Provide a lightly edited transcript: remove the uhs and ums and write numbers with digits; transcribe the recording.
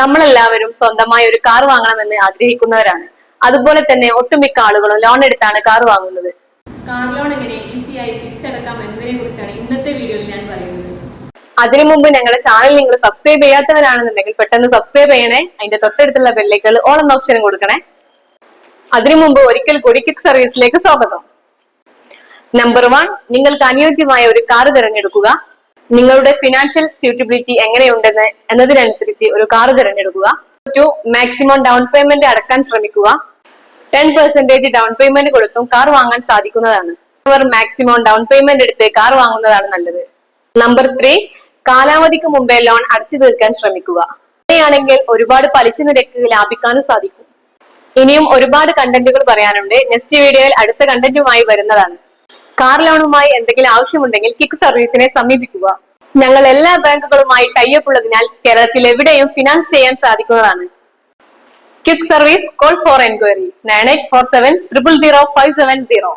നമ്മളെല്ലാവരും സ്വന്തമായി ഒരു കാർ വാങ്ങണമെന്ന് ആഗ്രഹിക്കുന്നവരാണ്. അതുപോലെ തന്നെ ഒട്ടുമിക്ക ആളുകളും ലോൺ എടുത്താണ് കാർ വാങ്ങുന്നത്. കാർ ലോൺ എങ്ങനെ ഈസിയായി തിരിച്ചടക്കാം എന്നതിനെ കുറിച്ചാണ് ഇന്നത്തെ വീഡിയോയിൽ ഞാൻ പറയുന്നത്. അതിനു മുമ്പ് ഞങ്ങളുടെ ചാനൽ നിങ്ങൾ സബ്സ്ക്രൈബ് ചെയ്യാത്തവരാണെന്നുണ്ടെങ്കിൽ പെട്ടെന്ന് സബ്സ്ക്രൈബ് ചെയ്യണേ. അതിന്റെ തൊട്ടടുത്തുള്ള ബെല്ലേക്കുകൾ ഓൾ എന്ന ഓപ്ഷനും കൊടുക്കണേ. അതിനു മുമ്പ് ഒരിക്കൽ കൂടി ക്വിക്ക് സർവീസിലേക്ക് സ്വാഗതം. നമ്പർ 1, നിങ്ങൾക്ക് അനുയോജ്യമായ ഒരു കാർ തിരഞ്ഞെടുക്കുക. നിങ്ങളുടെ ഫിനാൻഷ്യൽ സ്യൂട്ടബിലിറ്റി എങ്ങനെയുണ്ടെന്ന് എന്നതിനനുസരിച്ച് ഒരു കാർ തിരഞ്ഞെടുക്കുക. 2, മാക്സിമം ഡൗൺ പേയ്മെന്റ് അടക്കാൻ ശ്രമിക്കുക. 10% ഡൗൺ പേയ്മെന്റ് കൊടുത്തും കാർ വാങ്ങാൻ സാധിക്കുന്നതാണ്. മാക്സിമം ഡൗൺ പേയ്മെന്റ് എടുത്ത് കാർ വാങ്ങുന്നതാണ് നല്ലത്. നമ്പർ 3, കാലാവധിക്ക് മുമ്പേ ലോൺ അടച്ചു തീർക്കാൻ ശ്രമിക്കുക. അങ്ങനെയാണെങ്കിൽ ഒരുപാട് പലിശ നിരക്ക് ലാഭിക്കാനും സാധിക്കും. ഇനിയും ഒരുപാട് കണ്ടന്റുകൾ പറയാനുണ്ട്. നെക്സ്റ്റ് വീഡിയോയിൽ അടുത്ത കണ്ടന്റുമായി വരുന്നതാണ്. കാർ ലോണുമായി എന്തെങ്കിലും ആവശ്യമുണ്ടെങ്കിൽ ക്വിക്ക് സർവീസിനെ സമീപിക്കുക. ഞങ്ങൾ എല്ലാ ബാങ്കുകളുമായി ടൈപ്പ് ഉള്ളതിനാൽ കേരളത്തിൽ എവിടെയും ഫിനാൻസ് ചെയ്യാൻ സാധിക്കുന്നതാണ്. Quick service, call for enquiry 9847000570.